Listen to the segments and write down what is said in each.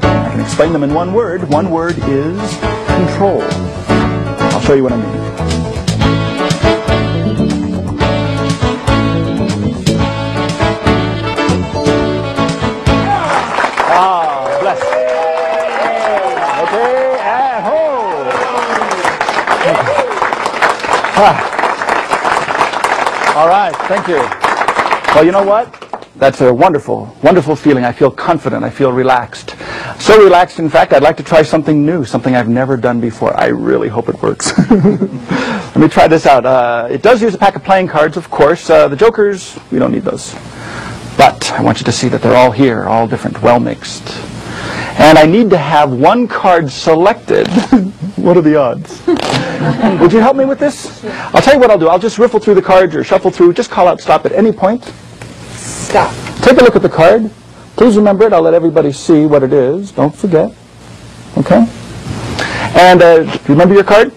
I can explain them in one word. One word is control. I'll show you what I mean. Bless. Okay, and hold. All right, thank you. Well, you know what? That's a wonderful, wonderful feeling. I feel confident. I feel relaxed. So relaxed, in fact, I'd like to try something new, something I've never done before. I really hope it works. Let me try this out. It does use a pack of playing cards, of course. The jokers, we don't need those. But I want you to see that they're all here, all different, well mixed. And I need to have one card selected. What are the odds? Would you help me with this? I'll tell you what I'll do. I'll just riffle through the cards or shuffle through. Just call out stop at any point. Stop. Take a look at the card. Please remember it. I'll let everybody see what it is. Don't forget. Okay? And remember your card?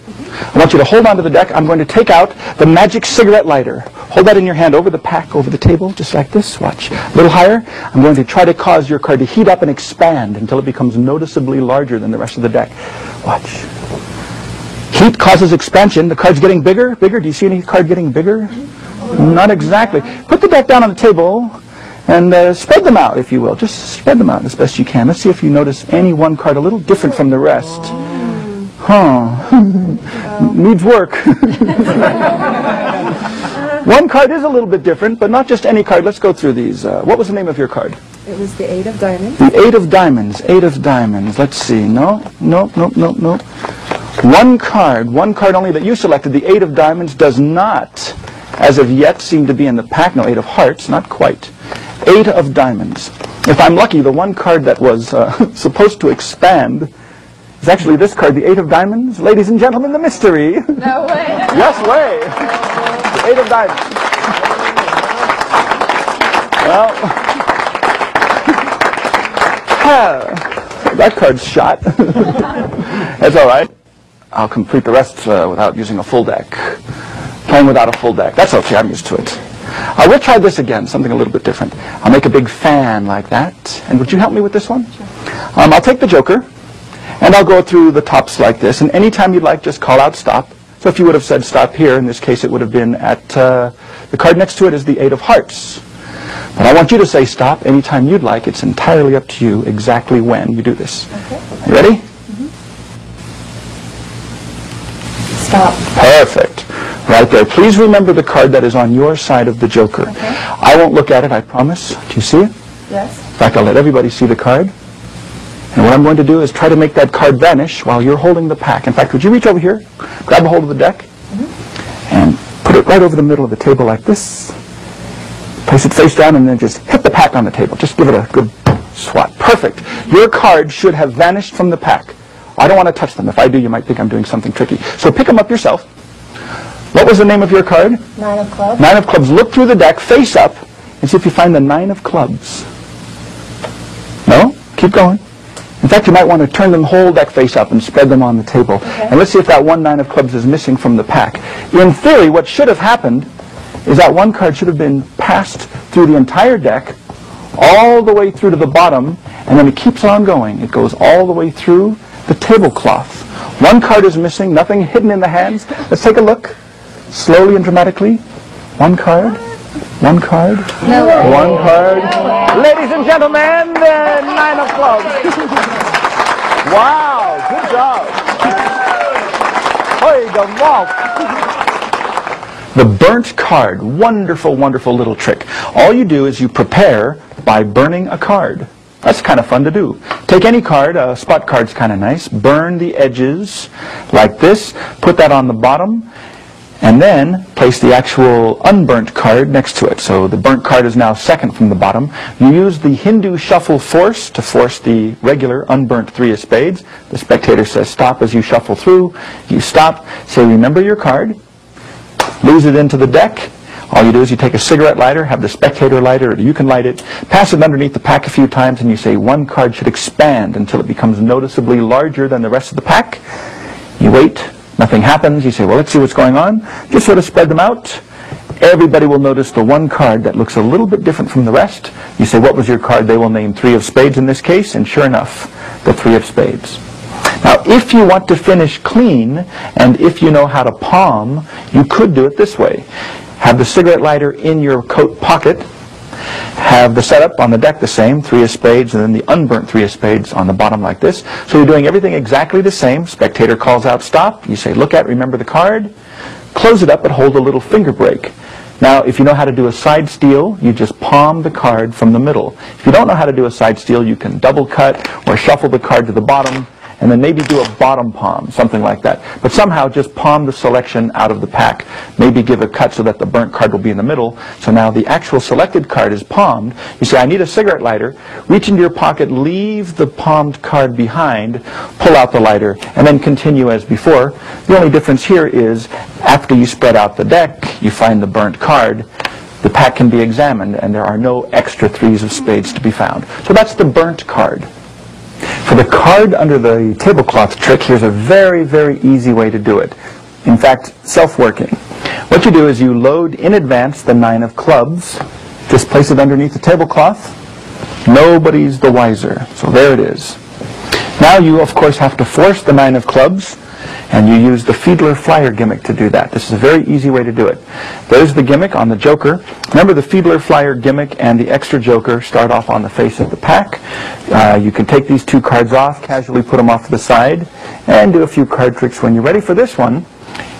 I want you to hold on to the deck. I'm going to take out the magic cigarette lighter. Hold that in your hand over the pack, over the table, just like this. Watch. A little higher. I'm going to try to cause your card to heat up and expand until it becomes noticeably larger than the rest of the deck. Watch. Heat causes expansion. The card's getting bigger. Bigger. Do you see any card getting bigger? Not exactly. Put the deck down on the table and spread them out, if you will. Just spread them out as best you can. Let's see if you notice any one card a little different from the rest. Huh. Needs work. One card is a little bit different, but not just any card. Let's go through these. What was the name of your card? It was the 8 of diamonds. The 8 of diamonds. 8 of diamonds. Let's see. No. One card only that you selected, the 8 of diamonds, does not, as of yet, seem to be in the pack. No, 8 of hearts, not quite. 8 of diamonds. If I'm lucky, the one card that was supposed to expand is actually this card, the 8 of diamonds. Ladies and gentlemen, the mystery. No way. Yes way. The 8 of diamonds. Well, that card's shot. That's all right. I'll complete the rest without using a full deck. Playing without a full deck. That's okay, I'm used to it. We'll try this again, something a little bit different. I'll make a big fan like that. And would you help me with this one? Sure. I'll take the joker, and I'll go through the tops like this. And anytime you'd like, just call out stop. So if you would have said stop here, in this case it would have been at, the card next to it is the 8 of hearts. But I want you to say stop anytime you'd like. It's entirely up to you exactly when you do this. Okay. You ready? Mm-hmm. Stop. Perfect. Right there. Please remember the card that is on your side of the joker. Okay. I won't look at it, I promise. Do you see it? Yes. In fact, I'll let everybody see the card. And what I'm going to do is try to make that card vanish while you're holding the pack. In fact, would you reach over here, grab a hold of the deck, and put it right over the middle of the table like this. Place it face down and then just hit the pack on the table. Just give it a good swat. Perfect. Your card should have vanished from the pack. I don't want to touch them. If I do, you might think I'm doing something tricky. So pick them up yourself. What was the name of your card? 9 of clubs. 9 of clubs. Look through the deck, face up, and see if you find the 9 of clubs. No? Keep going. In fact, you might want to turn the whole deck face up and spread them on the table. Okay. And let's see if that one 9 of clubs is missing from the pack. In theory, what should have happened is that one card should have been passed through the entire deck, all the way through to the bottom, and then it keeps on going. It goes all the way through the tablecloth. One card is missing, nothing hidden in the hands. Let's take a look, slowly and dramatically. One card. One card. No way. One card. No way. Ladies and gentlemen, the 9 of clubs. Wow, good job. Hey, the mouth. The burnt card. Wonderful, wonderful little trick. All you do is you prepare by burning a card. That's kind of fun to do. Take any card, a spot card's kind of nice, burn the edges like this, put that on the bottom, and then place the actual unburnt card next to it. So the burnt card is now second from the bottom. You use the Hindu shuffle force to force the regular unburnt 3 of spades. The spectator says stop as you shuffle through. You stop, say remember your card, lose it into the deck. All you do is you take a cigarette lighter, have the spectator light it, or you can light it, pass it underneath the pack a few times, and you say one card should expand until it becomes noticeably larger than the rest of the pack. You wait, nothing happens. You say, well, let's see what's going on. Just sort of spread them out, everybody will notice the one card that looks a little bit different from the rest. You say, what was your card? They will name 3 of spades in this case, and sure enough, the 3 of spades. Now, if you want to finish clean, and if you know how to palm, you could do it this way. Have the cigarette lighter in your coat pocket, have the setup on the deck the same, 3 of spades, and then the unburnt 3 of spades on the bottom like this. So you're doing everything exactly the same. Spectator calls out stop. You say, look at, remember the card. Close it up, but hold a little finger break. Now, if you know how to do a side steal, you just palm the card from the middle. If you don't know how to do a side steal, you can double cut or shuffle the card to the bottom, and then maybe do a bottom palm, something like that. But somehow just palm the selection out of the pack. Maybe give a cut so that the burnt card will be in the middle. So now the actual selected card is palmed. You say, I need a cigarette lighter. Reach into your pocket, leave the palmed card behind, pull out the lighter, and then continue as before. The only difference here is after you spread out the deck, you find the burnt card. The pack can be examined, and there are no extra 3s of spades to be found. So that's the burnt card. For the card under the tablecloth trick, here's a very, very easy way to do it. In fact, self-working. What you do is you load in advance the 9 of clubs. Just place it underneath the tablecloth. Nobody's the wiser. So there it is. Now you, of course, have to force the 9 of clubs, and you use the Fiedler Flyer gimmick to do that. This is a very easy way to do it. There's the gimmick on the joker. Remember, the Fiedler Flyer gimmick and the extra joker start off on the face of the pack. You can take these 2 cards off, casually put them off to the side, and do a few card tricks. When you're ready for this one,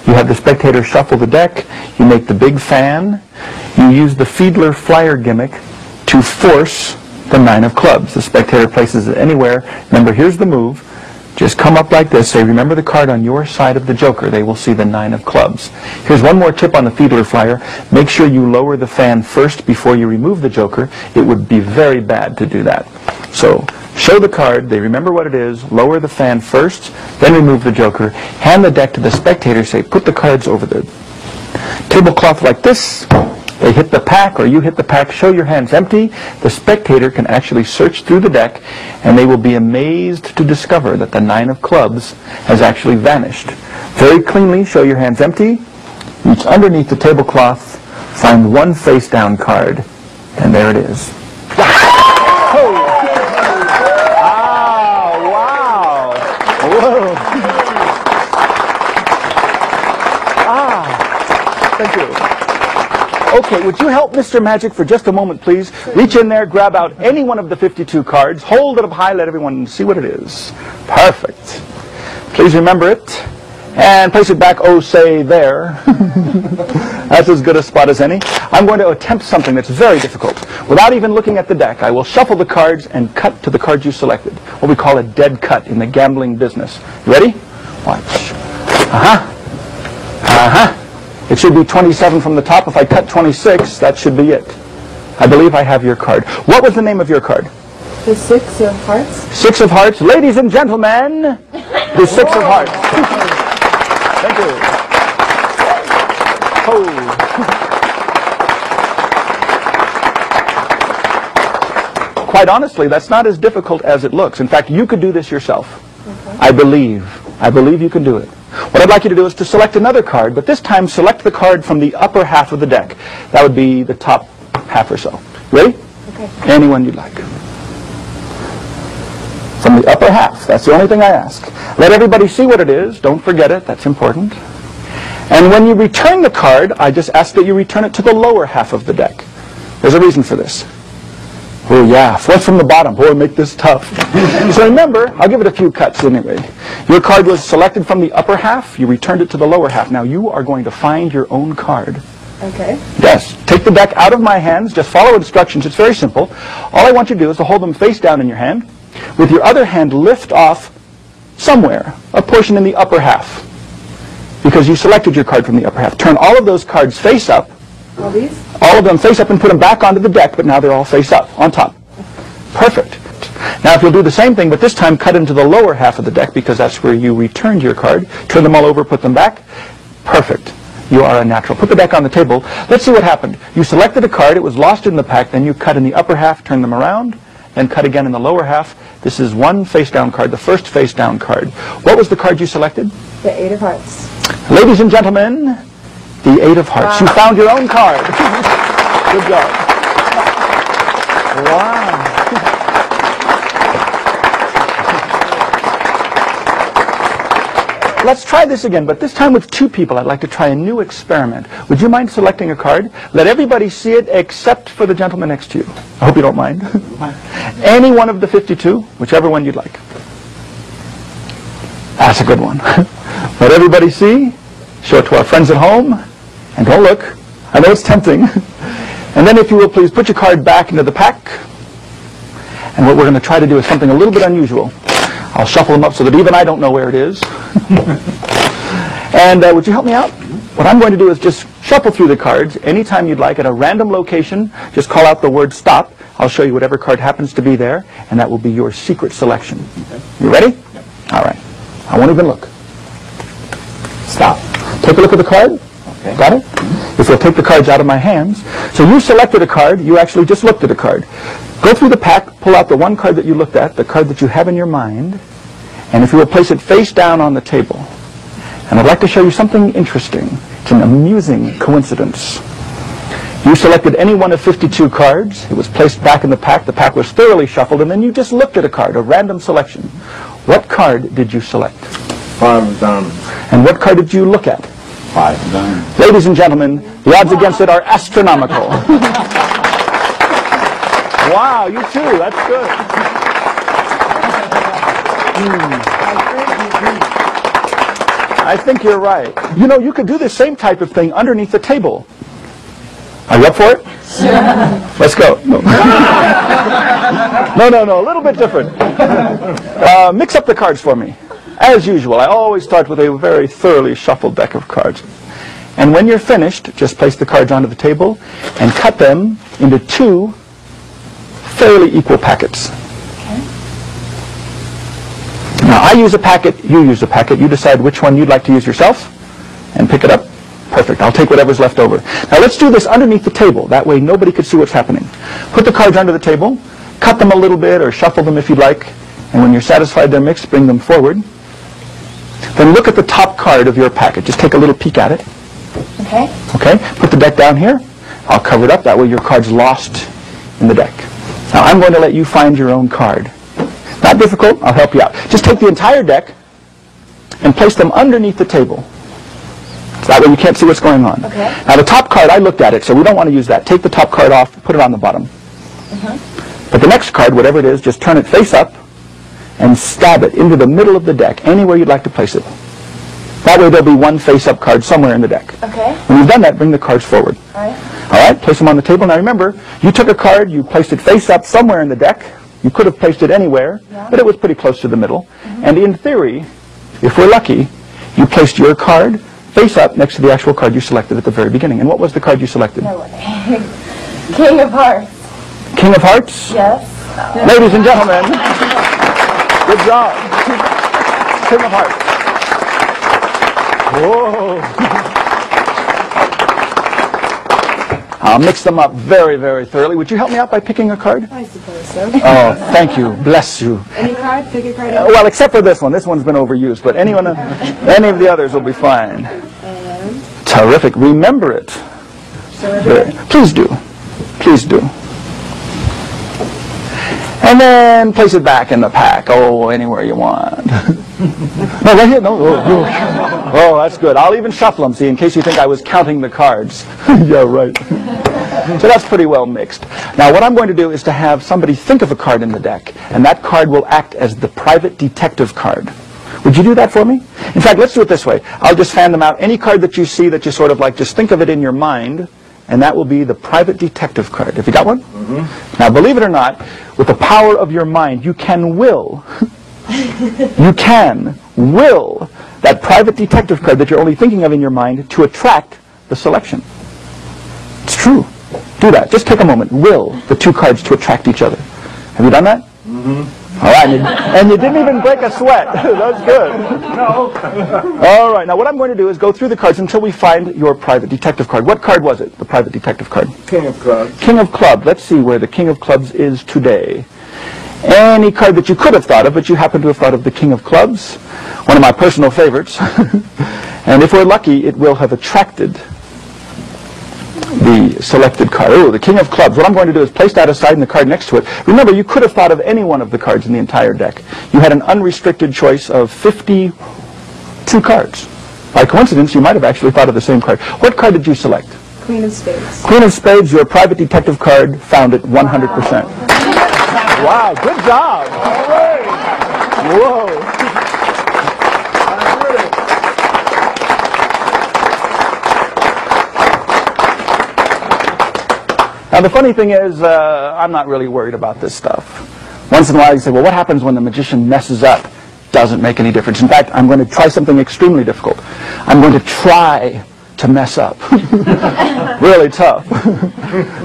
you have the spectator shuffle the deck, you make the big fan, you use the Fiedler Flyer gimmick to force the 9 of clubs. The spectator places it anywhere. Remember, here's the move. Just come up like this, say, remember the card on your side of the joker. They will see the 9 of clubs. Here's one more tip on the Fiedler Flyer. Make sure you lower the fan first before you remove the joker. It would be very bad to do that. So, show the card, they remember what it is, lower the fan first, then remove the joker, hand the deck to the spectator, say, put the cards over the tablecloth like this. They hit the pack, or you hit the pack, show your hands empty. The spectator can actually search through the deck, and they will be amazed to discover that the 9 of clubs has actually vanished. Very cleanly, show your hands empty, reach underneath the tablecloth, find one face-down card, and there it is. Thank you. Okay, would you help Mr. Magic for just a moment, please? Reach in there, grab out any one of the 52 cards, hold it up high, let everyone see what it is. Perfect. Please remember it, and place it back, oh, say, there. That's as good a spot as any. I'm going to attempt something that's very difficult. Without even looking at the deck, I will shuffle the cards and cut to the cards you selected. What we call a dead cut in the gambling business. You ready? Watch. It should be 27 from the top. If I cut 26, that should be it. I believe I have your card. What was the name of your card? The 6 of hearts. 6 of hearts. Ladies and gentlemen, the 6 of hearts. Thank you. Oh. Quite honestly, that's not as difficult as it looks. In fact, you could do this yourself. Okay. I believe you can do it. What I'd like you to do is to select another card, but this time select the card from the upper half of the deck. That would be the top half or so. Ready? Okay. Anyone you'd like. From the upper half. That's the only thing I ask. Let everybody see what it is. Don't forget it. That's important. And when you return the card, I just ask that you return it to the lower half of the deck. There's a reason for this. Oh yeah, fourth from the bottom. Boy, make this tough. So remember, I'll give it a few cuts anyway. Your card was selected from the upper half. You returned it to the lower half. Now you are going to find your own card. Okay. Yes. Take the deck out of my hands. Just follow instructions. It's very simple. All I want you to do is to hold them face down in your hand. With your other hand, lift off somewhere, a portion in the upper half. Because you selected your card from the upper half. Turn all of those cards face up. All these? All of them face up and put them back onto the deck, but now they're all face up, on top. Perfect. Now if you'll do the same thing, but this time cut into the lower half of the deck because that's where you returned your card. Turn them all over, put them back. Perfect. You are a natural. Put the deck on the table. Let's see what happened. You selected a card, it was lost in the pack, then you cut in the upper half, turn them around, then cut again in the lower half. This is one face-down card, the first face-down card. What was the card you selected? The 8 of hearts. Ladies and gentlemen, The 8 of hearts. You found your own card. Good job. Wow. Let's try this again, but this time with 2 people. I'd like to try a new experiment. Would you mind selecting a card? Let everybody see it except for the gentleman next to you. I hope you don't mind. Any one of the 52, whichever one you'd like. That's a good one. Let everybody see. Show it to our friends at home. And don't look. I know it's tempting. And then if you will please put your card back into the pack. And what we're going to try to do is something a little bit unusual. I'll shuffle them up so that even I don't know where it is. And would you help me out? What I'm going to do is just shuffle through the cards anytime you'd like at a random location. Just call out the word stop. I'll show you whatever card happens to be there, and that will be your secret selection. Okay. You ready? Yep. All right. I won't even look. Stop. Take a look at the card. Okay. Got it? If you'll take the cards out of my hands. So you selected a card. You actually just looked at a card. Go through the pack, pull out the one card that you looked at, the card that you have in your mind, and if you will place it face down on the table. And I'd like to show you something interesting. It's an amusing coincidence. You selected any one of 52 cards. It was placed back in the pack. The pack was thoroughly shuffled, and then you just looked at a card, a random selection. What card did you select? 5 of diamonds. And what card did you look at? 5 of diamonds. Ladies and gentlemen, the odds against it are astronomical. Wow, you too. That's good. I think you're right. You know, you could do the same type of thing underneath the table. Are you up for it? Sure. Let's go. No. No. A little bit different. Mix up the cards for me. As usual, I always start with a very thoroughly shuffled deck of cards. And when you're finished, just place the cards onto the table and cut them into 2 fairly equal packets. Okay. Now, I use a packet, you use a packet. You decide which one you'd like to use yourself and pick it up. Perfect. I'll take whatever's left over. Now, let's do this underneath the table. That way, nobody could see what's happening. Put the cards under the table, cut them a little bit or shuffle them if you'd like, and when you're satisfied they're mixed, bring them forward. Then look at the top card of your packet. Just take a little peek at it. Okay. Okay. Put the deck down here. I'll cover it up. That way your card's lost in the deck. Now, I'm going to let you find your own card. Not difficult. I'll help you out. Just take the entire deck and place them underneath the table. So that way you can't see what's going on. Okay. Now, the top card, I looked at it, so we don't want to use that. Take the top card off, put it on the bottom. But the next card, whatever it is, just turn it face up and stab it into the middle of the deck, anywhere you'd like to place it. That way there'll be one face-up card somewhere in the deck. Okay. When you've done that, bring the cards forward. All right. All right, place them on the table. Now remember, you took a card, you placed it face up somewhere in the deck. You could have placed it anywhere, but it was pretty close to the middle. And in theory, if we're lucky, you placed your card face up next to the actual card you selected at the very beginning. And what was the card you selected? No way. King of Hearts. King of Hearts? Yes. Ladies and gentlemen, good job. King of Hearts. Whoa. I'll mix them up very, very thoroughly. Would you help me out by picking a card? I suppose so. Oh, thank you. Bless you. Any card? Pick a card. Well, except for this one. This one's been overused, but any of the others will be fine. And Terrific. Remember it. Please do. Please do. And then place it back in the pack. Oh, anywhere you want. No, right here. No. Oh, that's good. I'll even shuffle them, see, in case you think I was counting the cards. Yeah, right. So that's pretty well mixed. Now, what I'm going to do is to have somebody think of a card in the deck, and that card will act as the private detective card. Would you do that for me? In fact, let's do it this way. I'll just fan them out. Any card that you see that you sort of like, just think of it in your mind, and that will be the private detective card. Have you got one? Mm-hmm. Now, believe it or not, with the power of your mind, you can will that private detective card that you're only thinking of in your mind to attract the selection. It's true. Do that. Just take a moment. Will the 2 cards to attract each other. Have you done that? Mm-hmm. All right. And you didn't even break a sweat. That's good. No. All right. Now, what I'm going to do is go through the cards until we find your private detective card. What card was it, the private detective card? King of Clubs. King of Clubs. Let's see where the King of Clubs is today. Any card that you could have thought of, but you happen to have thought of the King of Clubs, one of my personal favorites. And if we're lucky, it will have attracted the selected card. Oh, the king of clubs. What I'm going to do is place that aside and the card next to it. Remember, you could have thought of any one of the cards in the entire deck. You had an unrestricted choice of 52 cards. By coincidence, you might have actually thought of the same card. What card did you select? Queen of spades. Queen of spades, your private detective card, found it 100%. Wow, good job. All right. Whoa. Now the funny thing is, I'm not really worried about this stuff. Once in a while you say, well, what happens when the magician messes up? Doesn't make any difference. In fact, I'm going to try something extremely difficult. I'm going to try to mess up. Really tough.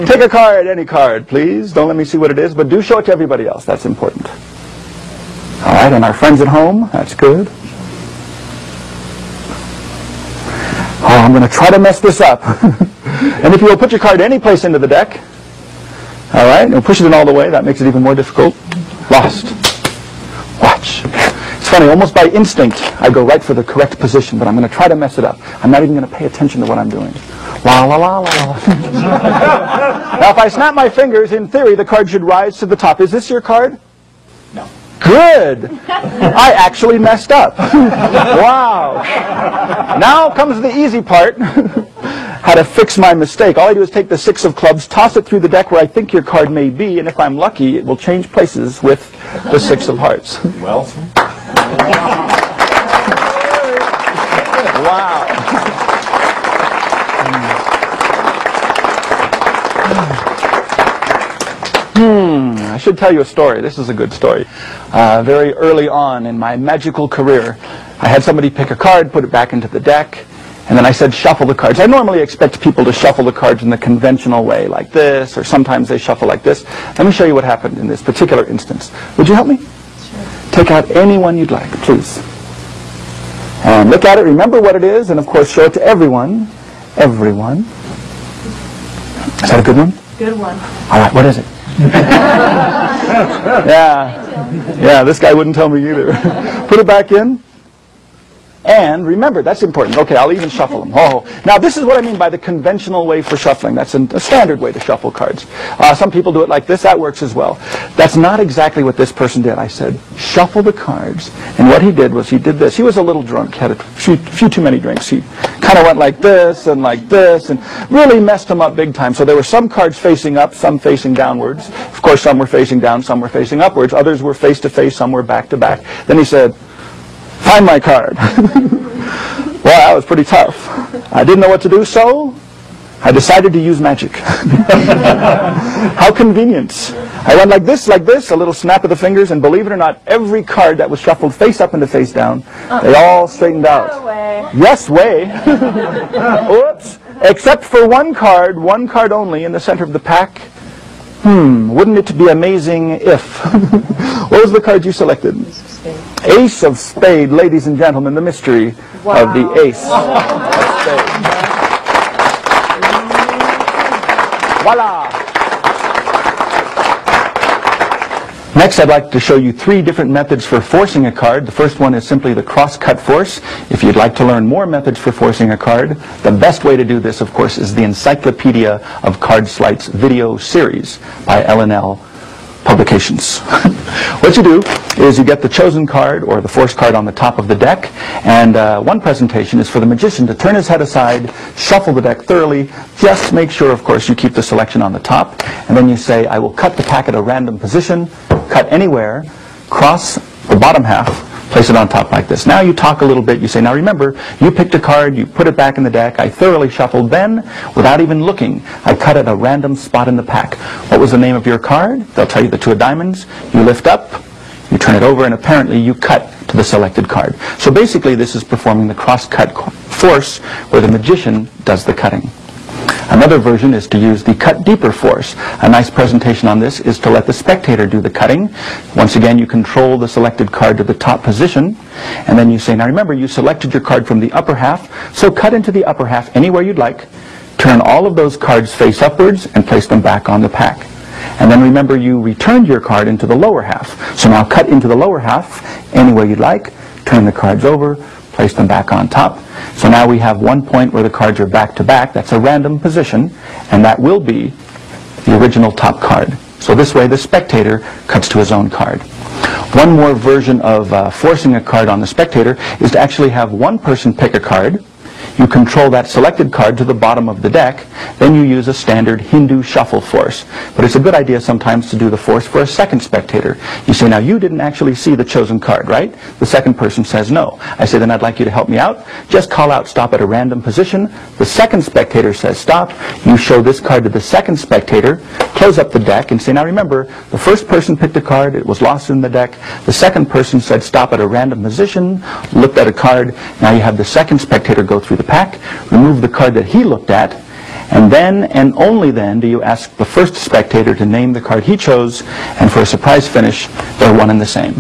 Take a card, any card, please. Don't let me see what it is, but do show it to everybody else. That's important. All right, and our friends at home, that's good. Oh, I'm going to try to mess this up. And if you will put your card any place into the deck, all right, and push it in all the way, that makes it even more difficult. Lost. Watch. It's funny, almost by instinct, I go right for the correct position, but I'm going to try to mess it up. I'm not even going to pay attention to what I'm doing. La la la la la. Now, if I snap my fingers, in theory, the card should rise to the top. Is this your card? No. Good. I actually messed up. Wow. Now comes the easy part. How to fix my mistake. All I do is take the 6 of clubs, toss it through the deck where I think your card may be, and if I'm lucky, it will change places with the 6 of hearts. Well. Wow. I should tell you a story. This is a good story. Very early on in my magical career, I had somebody pick a card, put it back into the deck, and then I said, shuffle the cards. I normally expect people to shuffle the cards in the conventional way, like this, or sometimes they shuffle like this. Let me show you what happened in this particular instance. Would you help me? Sure. Take out any one you'd like, please. And look at it, remember what it is, and of course show it to everyone. Everyone. Is that a good one? Good one. All right, what is it? Yeah, this guy wouldn't tell me either. Put it back in. And remember, that's important. Okay, I'll even shuffle them. Oh, now this is what I mean by the conventional way for shuffling. That's a standard way to shuffle cards. Some people do it like this. That works as well. That's not exactly what this person did. I said, shuffle the cards. And what he did was he did this. He was a little drunk. He had a few too many drinks. He kind of went like this, and really messed him up big time. So there were some cards facing up, some facing downwards. Of course, some were facing down, some were facing upwards. Others were face to face, some were back to back. Then he said, find my card. Well, that was pretty tough. I didn't know what to do, so I decided to use magic. How convenient. I went like this, a little snap of the fingers, and believe it or not, every card that was shuffled face up into face down, they all straightened out. No way. Yes, way. Oops. Except for one card only in the center of the pack. Wouldn't it be amazing if... What was the card you selected? Ace of spade, ladies and gentlemen, the mystery of the ace of spade. Voila! Next, I'd like to show you 3 different methods for forcing a card. The first one is simply the cross-cut force. If you'd like to learn more methods for forcing a card, the best way to do this, of course, is the Encyclopedia of Card Sleights video series by L&L Publications. What you do is you get the chosen card or the force card on the top of the deck, and one presentation is for the magician to turn his head aside, shuffle the deck thoroughly, just make sure, of course, you keep the selection on the top, and then you say, I will cut the pack at a random position, cut anywhere, cross the bottom half, place it on top like this. Now you talk a little bit, you say, now remember, you picked a card, you put it back in the deck, I thoroughly shuffled, then, without even looking, I cut at a random spot in the pack. What was the name of your card? They'll tell you the 2 of diamonds. You lift up, you turn it over, and apparently you cut to the selected card. So basically this is performing the cross-cut force where the magician does the cutting. Another version is to use the cut deeper force. A nice presentation on this is to let the spectator do the cutting. Once again, you control the selected card to the top position, and then you say, now remember, you selected your card from the upper half, so cut into the upper half anywhere you'd like, turn all of those cards face upwards, and place them back on the pack. And then remember, you returned your card into the lower half. So now cut into the lower half anywhere you'd like, turn the cards over, place them back on top. So now we have one point where the cards are back to back. That's a random position, and that will be the original top card. So this way the spectator cuts to his own card. One more version of forcing a card on the spectator is to actually have one person pick a card. You control that selected card to the bottom of the deck, then you use a standard Hindu shuffle force. But it's a good idea sometimes to do the force for a second spectator. You say, now you didn't actually see the chosen card, right? The second person says no. I say, then I'd like you to help me out. Just call out stop at a random position. The second spectator says stop. You show this card to the second spectator, close up the deck, and say, now remember, the first person picked a card, it was lost in the deck. The second person said stop at a random position, looked at a card. Now you have the second spectator go through the pack, remove the card that he looked at, and then and only then do you ask the first spectator to name the card he chose, and for a surprise finish, they're one and the same.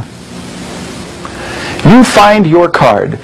You find your card.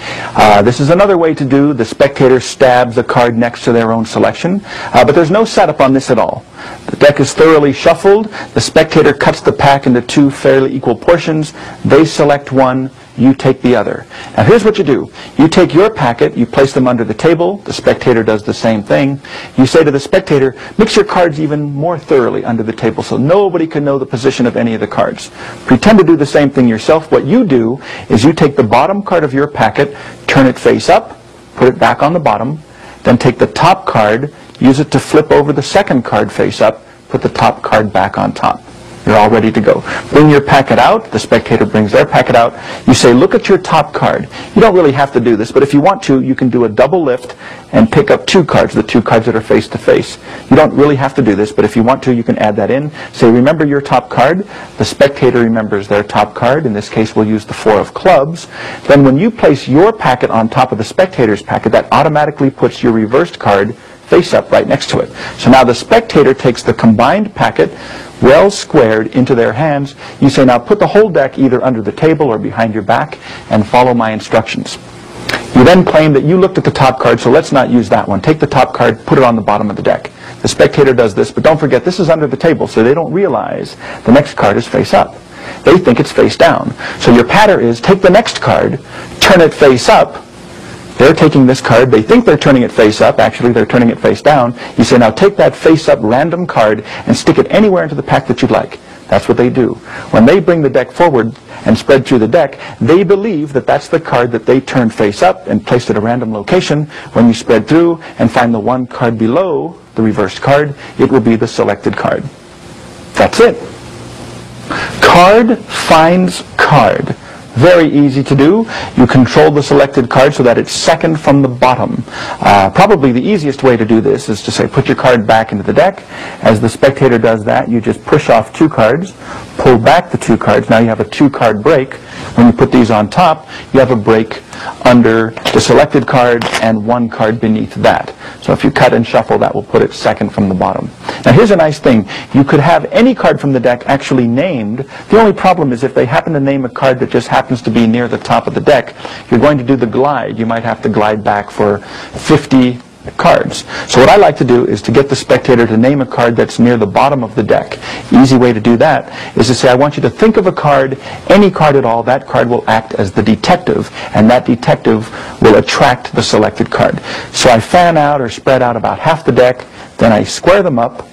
This is another way to do. The spectator stabs a card next to their own selection, but there's no setup on this at all. The deck is thoroughly shuffled. The spectator cuts the pack into two fairly equal portions. They select one. You take the other. Now here's what you do. You take your packet, you place them under the table. The spectator does the same thing. You say to the spectator, mix your cards even more thoroughly under the table so nobody can know the position of any of the cards. Pretend to do the same thing yourself. What you do is you take the bottom card of your packet, turn it face up, put it back on the bottom, then take the top card, use it to flip over the second card face up, put the top card back on top. You're all ready to go. Bring your packet out. The spectator brings their packet out. You say, look at your top card. You don't really have to do this, but if you want to, you can do a double lift and pick up two cards, the two cards that are face to face. You don't really have to do this, but if you want to, you can add that in. Say, remember your top card. The spectator remembers their top card. In this case, we'll use the 4 of clubs. Then when you place your packet on top of the spectator's packet, that automatically puts your reversed card face up right next to it. So now the spectator takes the combined packet, well squared, into their hands. You say, now put the whole deck either under the table or behind your back and follow my instructions. You then claim that you looked at the top card, so let's not use that one. Take the top card, put it on the bottom of the deck. The spectator does this, but don't forget this is under the table, so they don't realize the next card is face up. They think it's face down. So your pattern is take the next card, turn it face up. They're taking this card, they think they're turning it face up, actually they're turning it face down. You say, now take that face up random card and stick it anywhere into the pack that you'd like. That's what they do. When they bring the deck forward and spread through the deck, they believe that that's the card that they turned face up and placed at a random location. When you spread through and find the one card below the reversed card, it will be the selected card. That's it. Card finds card. Very easy to do. You control the selected card so that it's second from the bottom. Probably the easiest way to do this is to say put your card back into the deck. As the spectator does that, you just push off 2 cards, pull back the 2 cards. Now you have a 2-card break. When you put these on top, you have a break under the selected card and 1 card beneath that. So if you cut and shuffle, that will put it second from the bottom. Now here's a nice thing. You could have any card from the deck actually named. The only problem is if they happen to name a card that just happens to be near the top of the deck, you're going to do the glide. You might have to glide back for 50 cards. So what I like to do is to get the spectator to name a card that's near the bottom of the deck. Easy way to do that is to say, I want you to think of a card, any card at all. That card will act as the detective, and that detective will attract the selected card. So I fan out or spread out about half the deck, then I square them up,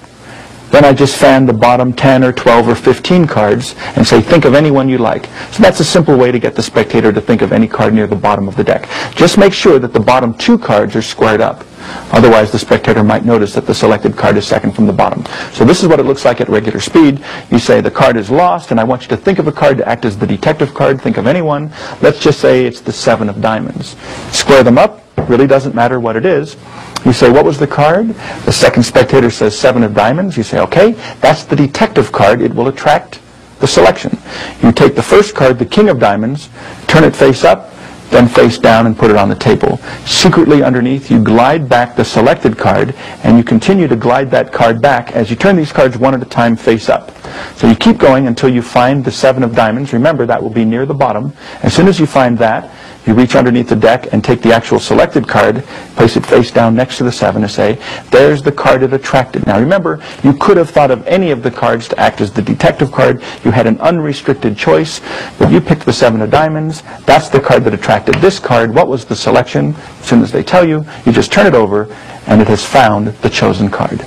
then I just fan the bottom 10 or 12 or 15 cards and say, think of any one you like. So that's a simple way to get the spectator to think of any card near the bottom of the deck. Just make sure that the bottom 2 cards are squared up. Otherwise, the spectator might notice that the selected card is second from the bottom. So this is what it looks like at regular speed. You say the card is lost, and I want you to think of a card to act as the detective card. Think of any one. Let's just say it's the 7 of diamonds. Square them up. Really doesn't matter what it is. You say, what was the card? The second spectator says 7 of diamonds. You say, okay, that's the detective card. It will attract the selection. You take the first card, the king of diamonds, turn it face up, then face down and put it on the table. Secretly underneath, you glide back the selected card, and you continue to glide that card back as you turn these cards one at a time face up. So you keep going until you find the 7 of diamonds. Remember, that will be near the bottom. As soon as you find that, you reach underneath the deck and take the actual selected card, place it face down next to the 7 and say, there's the card it attracted. Now remember, you could have thought of any of the cards to act as the detective card. You had an unrestricted choice, but you picked the 7 of diamonds. That's the card that attracted this card. What was the selection? As soon as they tell you, you just turn it over, and it has found the chosen card.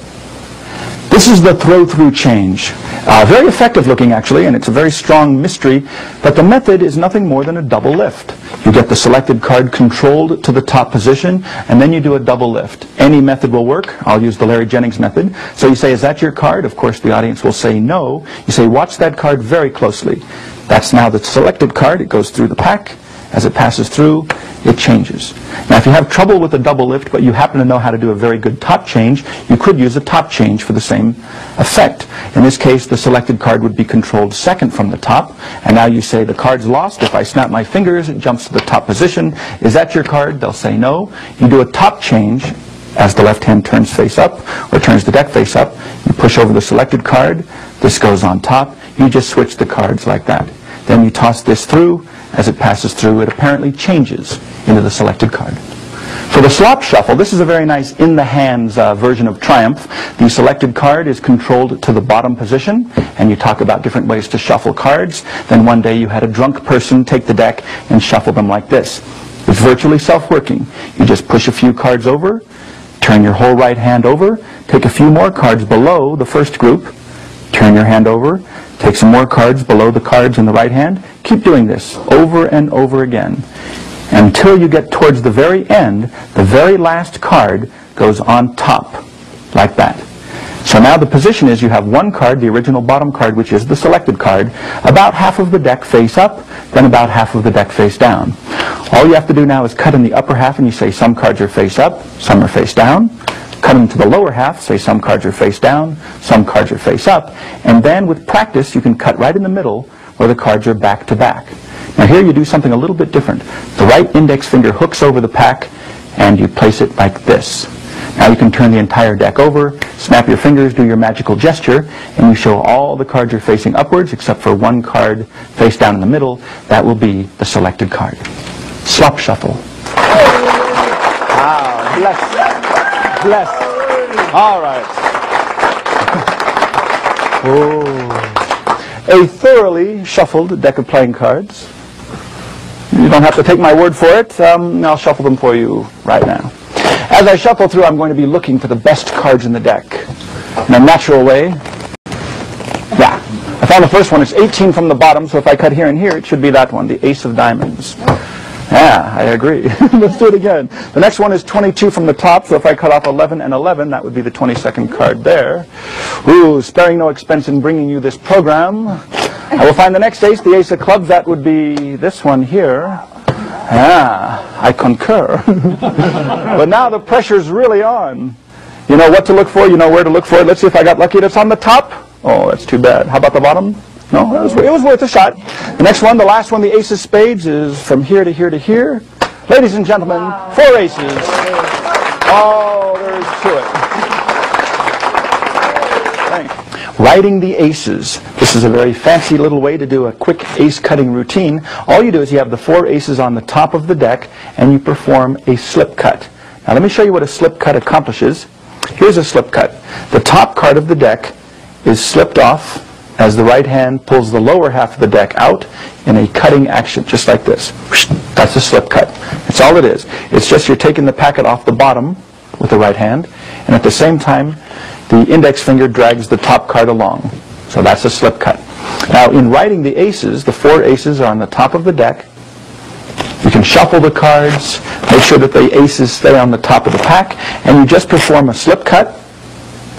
This is the throw-through change. Very effective looking, actually, and it's a very strong mystery, but the method is nothing more than a double lift. You get the selected card controlled to the top position, and then you do a double lift. Any method will work. I'll use the Larry Jennings method. So you say, is that your card? Of course, the audience will say no. You say, watch that card very closely. That's now the selected card. It goes through the pack. As it passes through, it changes. Now, if you have trouble with a double lift, but you happen to know how to do a very good top change, you could use a top change for the same effect. In this case, the selected card would be controlled second from the top, and now you say, the card's lost. If I snap my fingers, it jumps to the top position. Is that your card? They'll say no. You do a top change as the left hand turns face up, or turns the deck face up. You push over the selected card. This goes on top. You just switch the cards like that. Then you toss this through. As it passes through, it apparently changes into the selected card. For the slop shuffle, this is a very nice in-the-hands version of Triumph. The selected card is controlled to the bottom position, and you talk about different ways to shuffle cards. Then one day you had a drunk person take the deck and shuffle them like this. It's virtually self-working. You just push a few cards over, turn your whole right hand over, take a few more cards below the first group, turn your hand over, take some more cards below the cards in the right hand. Keep doing this over and over again until you get towards the very end. The very last card goes on top, like that. So now the position is you have one card, the original bottom card, which is the selected card, about half of the deck face up, then about half of the deck face down. All you have to do now is cut in the upper half, and you say some cards are face up, some are face down. Cut into the lower half, say some cards are face down, some cards are face up, and then with practice you can cut right in the middle where the cards are back to back. Now here you do something a little bit different. The right index finger hooks over the pack and you place it like this. Now you can turn the entire deck over, snap your fingers, do your magical gesture, and you show all the cards are facing upwards except for one card face down in the middle. That will be the selected card. Slop shuffle. Wow, bless. Bless. All right. A thoroughly shuffled deck of playing cards. You don't have to take my word for it. I'll shuffle them for you right now. As I shuffle through, I'm going to be looking for the best cards in the deck in a natural way. Yeah. I found the first one. It's 18 from the bottom, so if I cut here and here, it should be that one, the Ace of Diamonds. Yeah, I agree. Let's do it again. The next one is 22 from the top, so if I cut off 11 and 11, that would be the 22nd card there. Ooh, sparing no expense in bringing you this program. I will find the next ace, the Ace of Clubs. That would be this one here. Ah, I concur. But now the pressure's really on. You know what to look for, you know where to look for it. Let's see if I got lucky. That's on the top. Oh, that's too bad. How about the bottom? No, it was worth a shot. The next one, the last one, the Ace of Spades, is from here to here to here. Ladies and gentlemen, wow. 4 aces. Oh, there's to it. Thanks. Writing the aces. This is a very fancy little way to do a quick ace cutting routine. All you do is you have the 4 aces on the top of the deck, and you perform a slip cut. Now let me show you what a slip cut accomplishes. Here's a slip cut. The top card of the deck is slipped off as the right hand pulls the lower half of the deck out in a cutting action, just like this. That's a slip cut. That's all it is. It's just you're taking the packet off the bottom with the right hand, and at the same time, the index finger drags the top card along. So that's a slip cut. Now, in writing the aces, the 4 aces are on the top of the deck. You can shuffle the cards, make sure that the aces stay on the top of the pack, and you just perform a slip cut.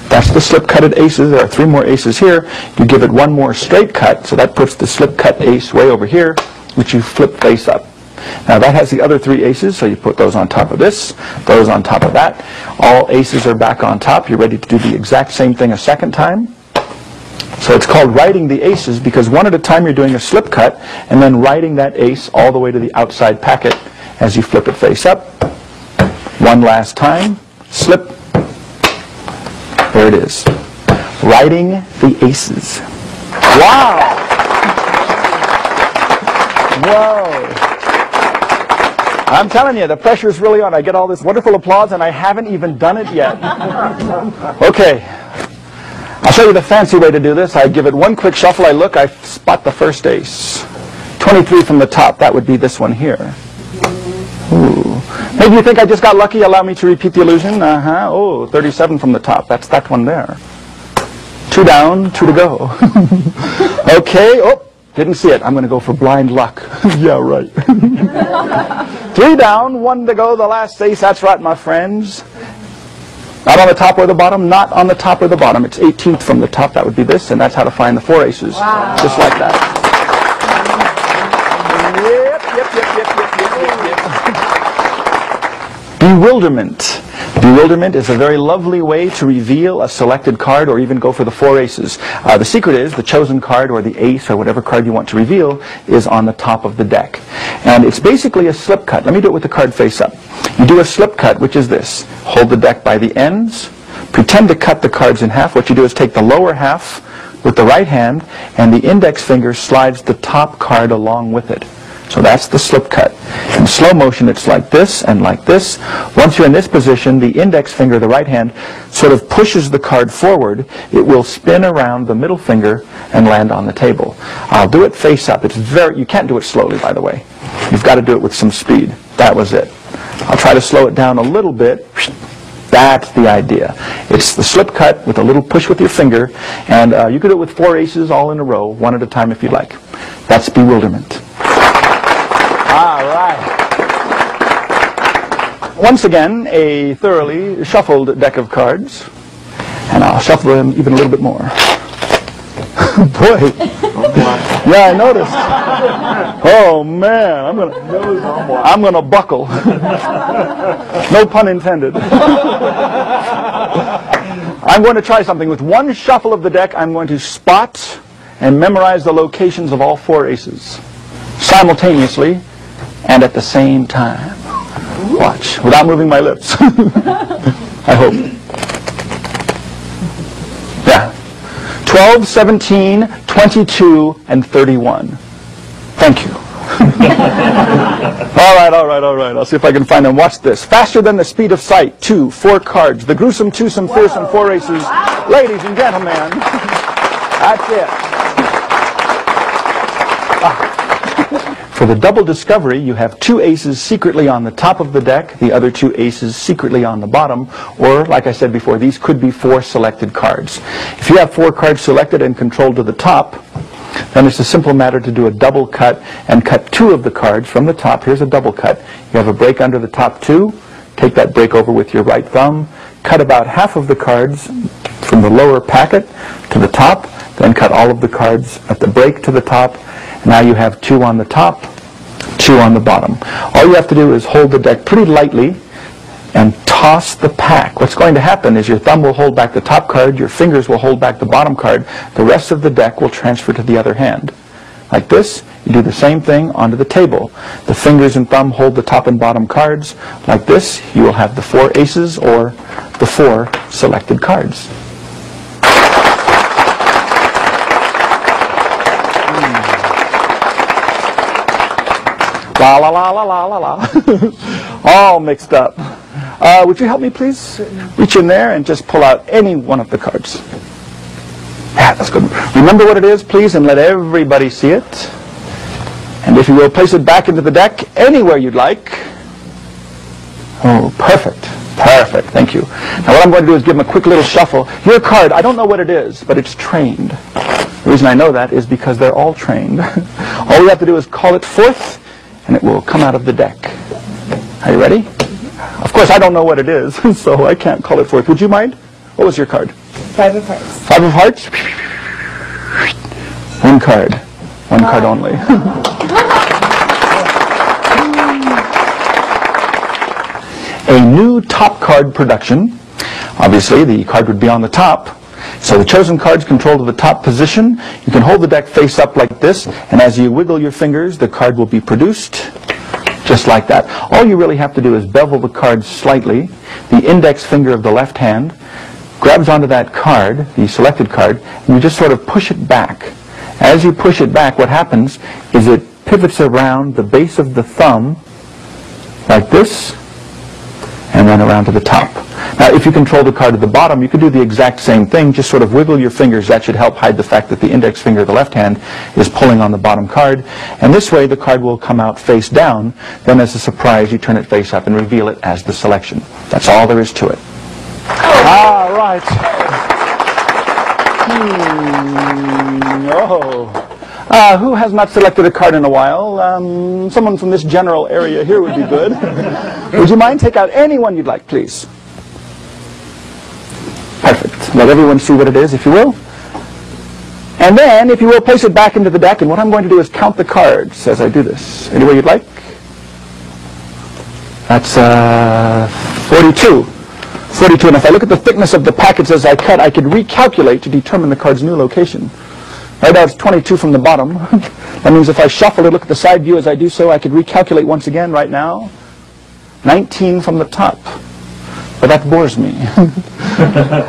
That's the slip-cutted aces. There are 3 more aces here. You give it 1 more straight cut, so that puts the slip-cut ace way over here, which you flip face up. Now that has the other 3 aces, so you put those on top of this, those on top of that. All aces are back on top. You're ready to do the exact same thing a second time. So it's called writing the aces because one at a time you're doing a slip cut and then writing that ace all the way to the outside packet as you flip it face up. One last time, slip. There it is. Writing the aces. Wow! Whoa! I'm telling you, the pressure's really on. I get all this wonderful applause, and I haven't even done it yet. Okay. I'll show you the fancy way to do this. I give it one quick shuffle. I look. I spot the first ace. 23 from the top. That would be this one here. Ooh. Maybe you think I just got lucky. Allow me to repeat the illusion. Oh, 37 from the top. That's that one there. 2 down, 2 to go. Okay. Oh, didn't see it. I'm going to go for blind luck. Yeah, right. 3 down, 1 to go. The last ace. That's right, my friends. Not on the top or the bottom. Not on the top or the bottom. It's 18th from the top. That would be this, and that's how to find the 4 aces. Wow. Just like that. Yep. Bewilderment. Bewilderment is a very lovely way to reveal a selected card or even go for the 4 aces. The secret is the chosen card or the ace or whatever card you want to reveal is on the top of the deck. And it's basically a slip cut. Let me do it with the card face up. You do a slip cut, which is this. Hold the deck by the ends. Pretend to cut the cards in half. What you do is take the lower half with the right hand and the index finger slides the top card along with it. So that's the slip cut. In slow motion, it's like this and like this. Once you're in this position, the index finger, the right hand, sort of pushes the card forward. It will spin around the middle finger and land on the table. I'll do it face up. It's you can't do it slowly, by the way. You've got to do it with some speed. That was it. I'll try to slow it down a little bit. That's the idea. It's the slip cut with a little push with your finger, and you could do it with 4 aces all in a row, one at a time if you like. That's bewilderment. All right. Once again, a thoroughly shuffled deck of cards, and I'll shuffle them even a little bit more. Boy. Yeah, I noticed. Oh man, I'm gonna buckle. No pun intended. I'm going to try something. With one shuffle of the deck, I'm going to spot and memorize the locations of all 4 aces simultaneously and at the same time. Watch, without moving my lips. I hope. Yeah. 12, 17, 22, and 31. Thank you. All right. I'll see if I can find them. Watch this. Faster than the speed of sight. 2, 4 cards. The gruesome, twosome, fearsome 4 aces. Ladies and gentlemen, that's it. For the double discovery, you have 2 aces secretly on the top of the deck, the other 2 aces secretly on the bottom, or, like I said before, these could be 4 selected cards. If you have 4 cards selected and controlled to the top, then it's a simple matter to do a double cut and cut 2 of the cards from the top. Here's a double cut. You have a break under the top 2. Take that break over with your right thumb. Cut about half of the cards from the lower packet to the top. Then cut all of the cards at the break to the top. Now you have 2 on the top, 2 on the bottom. All you have to do is hold the deck pretty lightly and toss the pack. What's going to happen is your thumb will hold back the top card, your fingers will hold back the bottom card, the rest of the deck will transfer to the other hand. Like this, you do the same thing onto the table. The fingers and thumb hold the top and bottom cards. Like this, you will have the 4 aces or the 4 selected cards. La la la la la la la. All mixed up. Would you help me, please? Reach in there and just pull out any one of the cards. Yeah, that's good. Remember what it is, please, and let everybody see it. And if you will, place it back into the deck anywhere you'd like. Oh, perfect. Perfect. Thank you. Now what I'm going to do is give them a quick little shuffle. Your card, I don't know what it is, but it's trained. The reason I know that is because they're all trained. All we have to do is call it forth, and it will come out of the deck. Are you ready? Of course, I don't know what it is, so I can't call it forth. Would you mind? What was your card? 5 of hearts. 5 of hearts? One card. One card only. A new top card production. Obviously, the card would be on the top. So the chosen cards control to the top position. You can hold the deck face up like this, and as you wiggle your fingers, the card will be produced just like that. All you really have to do is bevel the card slightly. The index finger of the left hand grabs onto that card, the selected card, and you just sort of push it back. As you push it back, what happens is it pivots around the base of the thumb like this, and then around to the top. Now, if you control the card at the bottom, you could do the exact same thing, just sort of wiggle your fingers. That should help hide the fact that the index finger of the left hand is pulling on the bottom card. And this way, the card will come out face down. Then, as a surprise, you turn it face up and reveal it as the selection. That's all there is to it. All right. Who has not selected a card in a while? Someone from this general area here would be good. Would you mind? Take out any one you'd like, please. Perfect. Let everyone see what it is, if you will. And then, if you will, place it back into the deck. And what I'm going to do is count the cards as I do this. Any way you'd like? That's 42. 42. And if I look at the thickness of the packets as I cut, I could recalculate to determine the card's new location. Right now it's 22 from the bottom. That means if I shuffle it, look at the side view as I do so, I could recalculate once again right now. 19 from the top. But that bores me.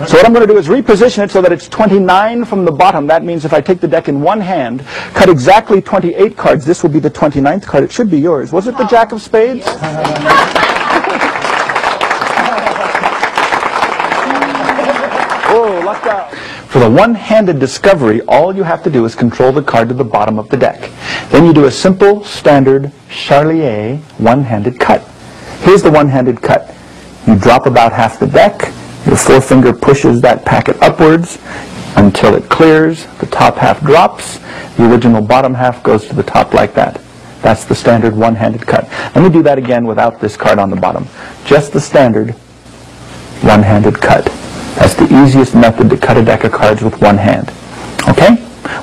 So what I'm going to do is reposition it so that it's 29 from the bottom. That means if I take the deck in one hand, cut exactly 28 cards, this will be the 29th card. It should be yours. Was it the Jack of Spades? Oh, lucked out. For the one-handed discovery, all you have to do is control the card to the bottom of the deck. Then you do a simple, standard Charlier one-handed cut. Here's the one-handed cut. You drop about half the deck. Your forefinger pushes that packet upwards until it clears. The top half drops. The original bottom half goes to the top like that. That's the standard one-handed cut. Let me do that again without this card on the bottom. Just the standard one-handed cut. That's the easiest method to cut a deck of cards with one hand. Okay?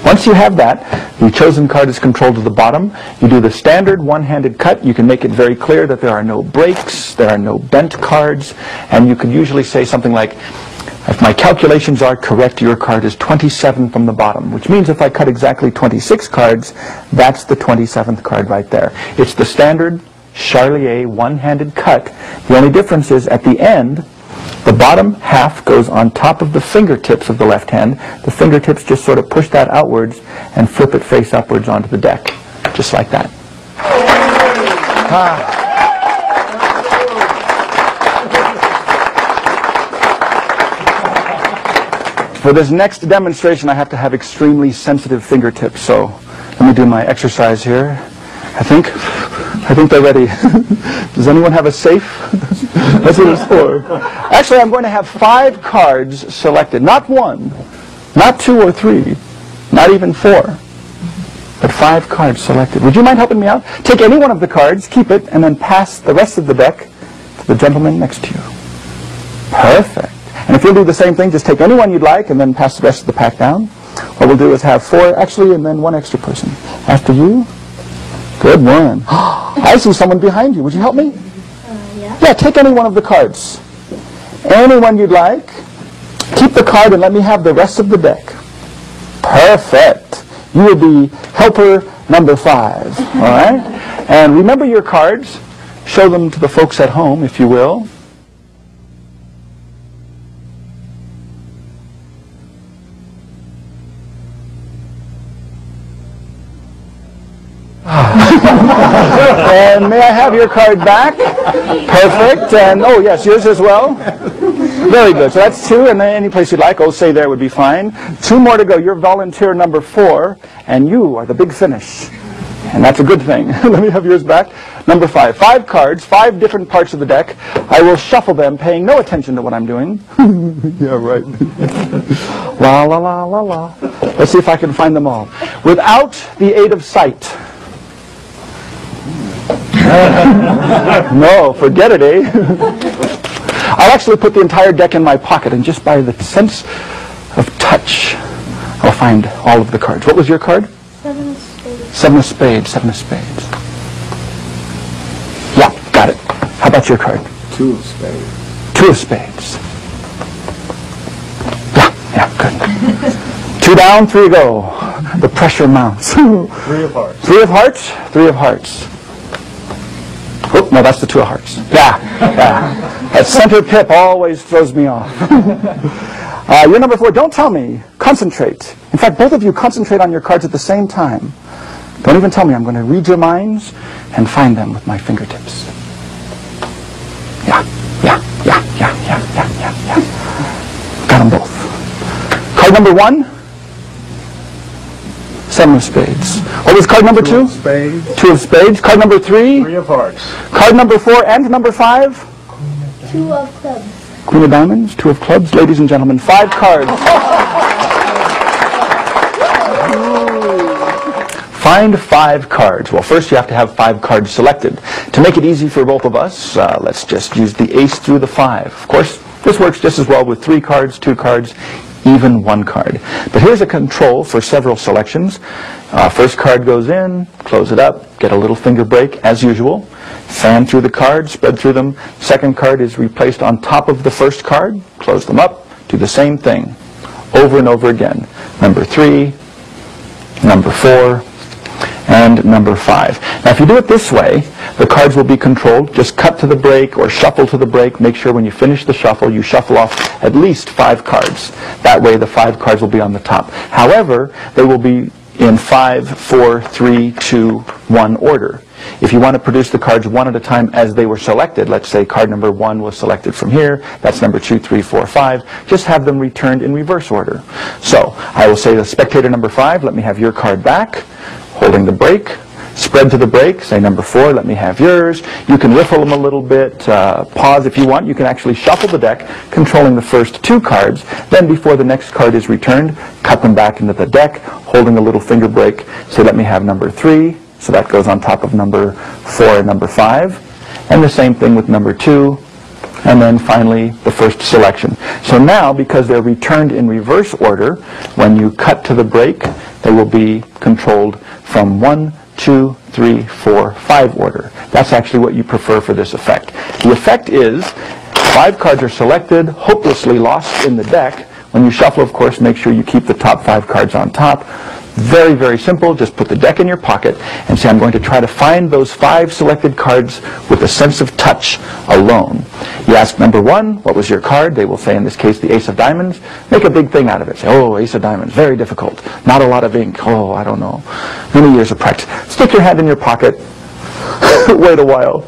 Once you have that, the chosen card is controlled to the bottom. You do the standard one-handed cut. You can make it very clear that there are no breaks, there are no bent cards, and you can usually say something like, if my calculations are correct, your card is 27 from the bottom, which means if I cut exactly 26 cards, that's the 27th card right there. It's the standard Charlier one-handed cut. The only difference is at the end, the bottom half goes on top of the fingertips of the left hand. The fingertips just sort of push that outwards and flip it face upwards onto the deck, just like that. For this next demonstration, I have to have extremely sensitive fingertips, so let me do my exercise here. I think they're ready. Does anyone have a safe? That's what it's for. Actually, I'm going to have 5 cards selected. Not 1, not 2 or 3, not even 4, but 5 cards selected. Would you mind helping me out? Take any one of the cards, keep it, and then pass the rest of the deck to the gentleman next to you. Perfect. And if you'll do the same thing, just take any one you'd like and then pass the rest of the pack down. What we'll do is have 4 actually and then 1 extra person. After you. Good one. I see someone behind you. Would you help me? Yeah. Yeah, take any one of the cards. Any one you'd like. Keep the card and let me have the rest of the deck. Perfect. You will be helper number 5. All right? And remember your cards. Show them to the folks at home, if you will. And may I have your card back? Perfect. And oh yes, yours as well. Very good. So that's 2, and then any place you'd like. Oh, say there would be fine. 2 more to go. You're volunteer number 4, and you are the big finish. And that's a good thing. Let me have yours back. Number 5. 5 cards, 5 different parts of the deck. I will shuffle them, paying no attention to what I'm doing. Yeah, right. La la la la la. Let's see if I can find them all. Without the aid of sight. No, forget it, eh? I'll actually put the entire deck in my pocket, and just by the sense of touch, I'll find all of the cards. What was your card? 7 of spades. 7 of spades, 7 of spades. Yeah, got it. How about your card? 2 of spades. 2 of spades. Yeah, good. 2 down, 3 go. The pressure mounts. 3 of hearts. 3 of hearts, 3 of hearts. Oh, no, that's the 2 of hearts. Yeah. That center pip always throws me off. You're number 4. Don't tell me. Concentrate. In fact, both of you concentrate on your cards at the same time. Don't even tell me. I'm going to read your minds and find them with my fingertips. number 1? 7 of spades. What was card number 2? 2 of spades. 2 of spades. Card number 3? 3 of hearts. Card number 4 and number 5? 2 of clubs. Queen of diamonds, 2 of clubs. Ladies and gentlemen, 5 cards. Find 5 cards. Well, first you have to have 5 cards selected. To make it easy for both of us, let's just use the ace through the 5. Of course, this works just as well with 3 cards, 2 cards, even 1 card. But here's a control for several selections. First card goes in, close it up, get a little finger break as usual. Fan through the cards, spread through them. Second card is replaced on top of the first card, close them up, do the same thing over and over again. Number 3, number 4, and number 5. Now if you do it this way, the cards will be controlled. Just cut to the break or shuffle to the break. Make sure when you finish the shuffle, you shuffle off at least 5 cards. That way the 5 cards will be on the top. However, they will be in 5, 4, 3, 2, 1 order. If you want to produce the cards one at a time as they were selected, let's say card number 1 was selected from here, that's number 2, 3, 4, 5, just have them returned in reverse order. So I will say to spectator number 5, let me have your card back, holding the break. Spread to the break, say number 4, let me have yours. You can riffle them a little bit, pause if you want. You can actually shuffle the deck, controlling the first 2 cards. Then before the next card is returned, cut them back into the deck, holding a little finger break. Say let me have number 3, so that goes on top of number 4 and number 5. And the same thing with number 2. And then finally the first selection. So now, because they're returned in reverse order, when you cut to the break, they will be controlled from 1, 2, 3, 4, 5 order. That's actually what you prefer for this effect. The effect is 5 cards are selected, hopelessly lost in the deck. When you shuffle, of course, make sure you keep the top 5 cards on top. Very, very simple. Just put the deck in your pocket and say, I'm going to try to find those 5 selected cards with a sense of touch alone. You ask number 1, what was your card? They will say, in this case, the ace of diamonds. Make a big thing out of it. Say, oh, ace of diamonds, very difficult. Not a lot of ink. Oh, I don't know. Many years of practice. Stick your hand in your pocket. Wait a while.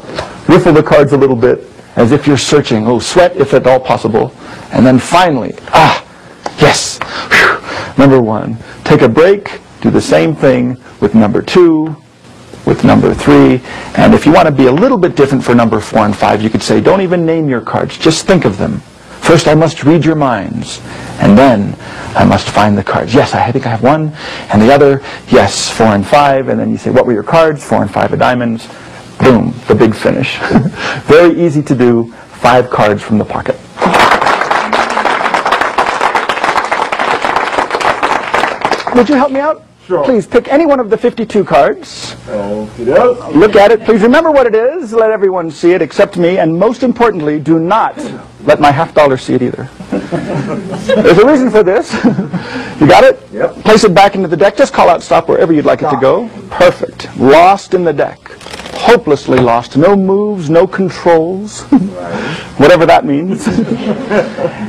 Riffle the cards a little bit as if you're searching. Oh, sweat if at all possible. And then finally, yes. Whew. Number 1. Take a break. Do the same thing with number 2, with number 3. And if you want to be a little bit different for number 4 and 5, you could say, don't even name your cards. Just think of them. First, I must read your minds. And then I must find the cards. Yes, I think I have 1. And the other, yes, 4 and 5. And then you say, what were your cards? 4 and 5 of diamonds. Boom, the big finish. Very easy to do. 5 cards from the pocket. Would you help me out? Sure. Please pick any one of the 52 cards. Okey-doke. Look at it. Please remember what it is. Let everyone see it except me. And most importantly, do not let my $half see it either. There's a reason for this. You got it? Yep. Place it back into the deck. Just call out stop wherever you'd like it to go. Perfect. Lost in the deck. Hopelessly lost. No moves, no controls. Whatever that means.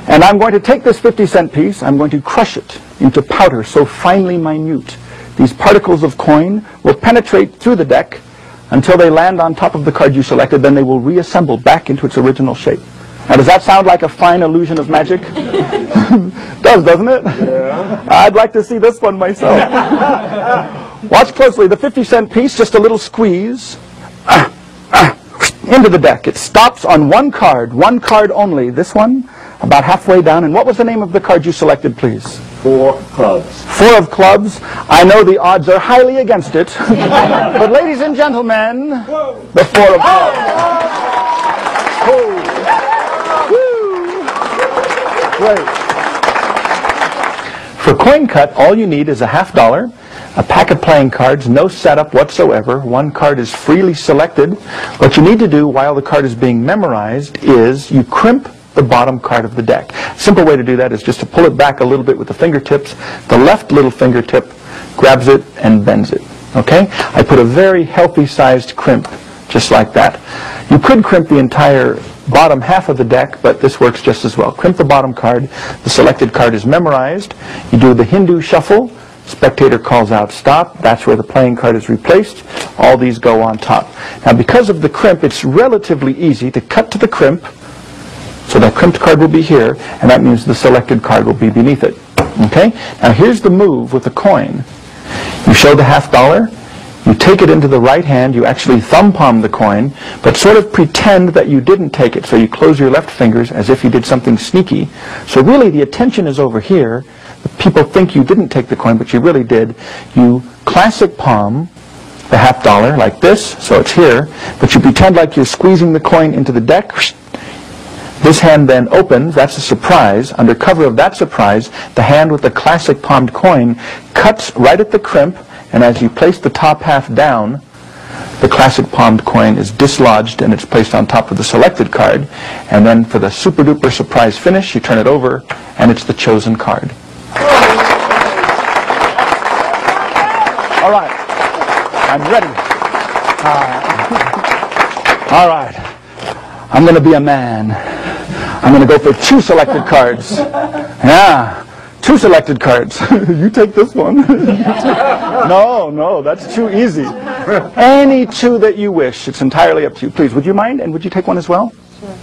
And I'm going to take this 50-cent piece. I'm going to crush it into powder so finely minute. These particles of coin will penetrate through the deck until they land on top of the card you selected. Then they will reassemble back into its original shape. Now, does that sound like a fine illusion of magic? Does, doesn't it? Yeah. I'd like to see this one myself. Watch closely. The 50-cent piece, just a little squeeze. Into the deck. It stops on 1 card only. This one, about halfway down. And what was the name of the card you selected, please? 4 clubs. 4 of clubs. I know the odds are highly against it. But ladies and gentlemen, the 4 of clubs. Oh. Woo. Great. For coin cut, all you need is a $50, a pack of playing cards, no setup whatsoever. 1 card is freely selected. What you need to do while the card is being memorized is you crimp the bottom card of the deck. Simple way to do that is just to pull it back a little bit with the fingertips. The left little fingertip grabs it and bends it. Okay? I put a very healthy sized crimp just like that. You could crimp the entire bottom half of the deck, but this works just as well. Crimp the bottom card. The selected card is memorized. You do the Hindu shuffle. Spectator calls out stop. That's where the playing card is replaced. All these go on top. Now, because of the crimp, it's relatively easy to cut to the crimp. So that crimped card will be here, and that means the selected card will be beneath it. Okay? Now here's the move with the coin. You show the $50. You take it into the right hand. You actually thumb palm the coin, but sort of pretend that you didn't take it. So you close your left fingers as if you did something sneaky. So really the attention is over here. People think you didn't take the coin, but you really did. You classic palm the $50 like this, so it's here, but you pretend like you're squeezing the coin into the deck. This hand then opens. That's a surprise. Under cover of that surprise, the hand with the classic palmed coin cuts right at the crimp, and as you place the top half down, the classic palmed coin is dislodged and it's placed on top of the selected card. And then for the super duper surprise finish, you turn it over and it's the chosen card. All right, I'm ready. All right, I'm going to be a man. I'm going to go for 2 selected cards. Yeah, 2 selected cards. You take this one. No, that's too easy. Any 2 that you wish. It's entirely up to you. Please, would you mind? And would you take one as well? Sure.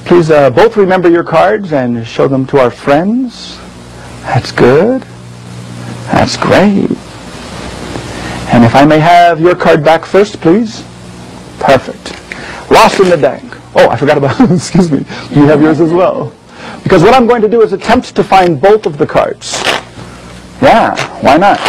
Please both remember your cards and show them to our friends. That's good. That's great. And if I may have your card back first, please. Perfect. Lost in the deck. Oh, I forgot about, excuse me. You have yours as well. Because what I'm going to do is attempt to find both of the cards. Yeah, why not?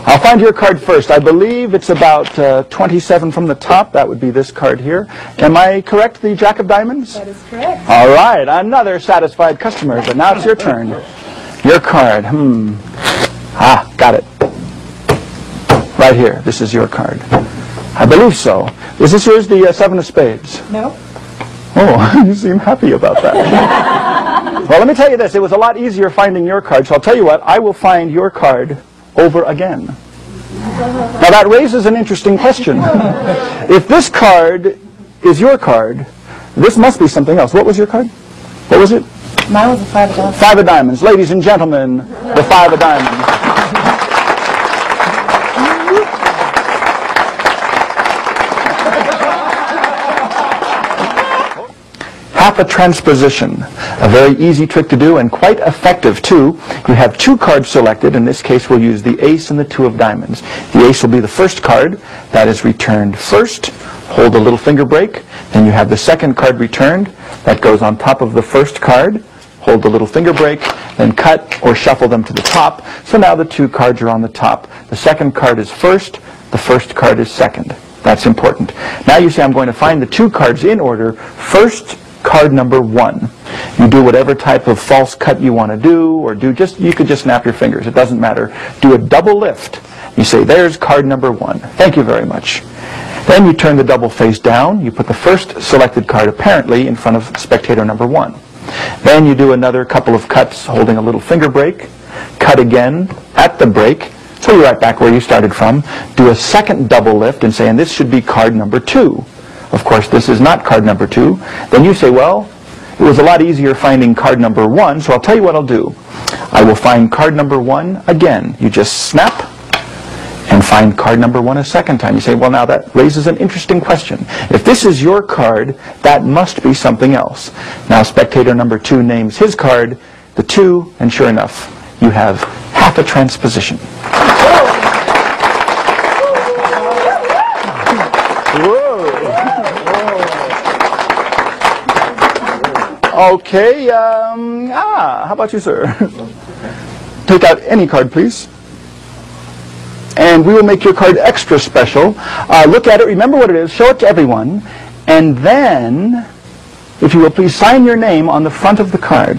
I'll find your card first. I believe it's about 27 from the top. That would be this card here. Am I correct, the Jack of Diamonds? That is correct. All right, another satisfied customer. But now it's your turn. Your card. Got it. Right here. This is your card. I believe so. Is this yours, the 7 of Spades? No. Oh, you seem happy about that. Well, let me tell you this. It was a lot easier finding your card, so I'll tell you what. I will find your card over again. Now, that raises an interesting question. If this card is your card, this must be something else. What was your card? What was it? Mine was a 5 of diamonds. 5 of diamonds. Ladies and gentlemen, the 5 of diamonds. Half a transposition, a very easy trick to do and quite effective too. You have 2 cards selected. In this case, we'll use the ace and the 2 of diamonds. The ace will be the first card. That is returned first. Hold a little finger break. Then you have the second card returned. That goes on top of the first card. Hold the little finger break. Then cut or shuffle them to the top. So now the 2 cards are on the top. The second card is first. The first card is second. That's important. Now you see I'm going to find the 2 cards in order. First, card number 1. You do whatever type of false cut you want to do, or you could just snap your fingers. It doesn't matter. Do a double lift. You say, there's card number 1. Thank you very much. Then you turn the double face down. You put the first selected card apparently in front of spectator number 1. Then you do another couple of cuts holding a little finger break. Cut again at the break. So you're right back where you started from. Do a second double lift and say, and this should be card number 2. Of course, this is not card number 2. Then you say, well, it was a lot easier finding card number 1, so I'll tell you what I'll do. I will find card number 1 again. You just snap and find card number 1 a second time. You say, well, now that raises an interesting question. If this is your card, that must be something else. Now spectator number 2 names his card, the 2, and sure enough, you have half a transposition. Okay, how about you, sir? Take out any card, please. And we will make your card extra special. Look at it, remember what it is, show it to everyone, and then, if you will please, sign your name on the front of the card.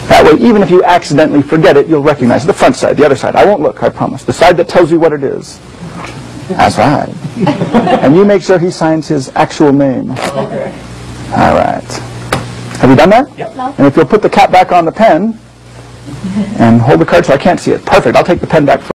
That way, even if you accidentally forget it, you'll recognize the front side, the other side. I won't look, I promise. The side that tells you what it is. That's right. And you make sure he signs his actual name. Okay. All right. Have you done that? Yep. No. And if you'll put the cap back on the pen and hold the card so I can't see it. Perfect. I'll take the pen back first.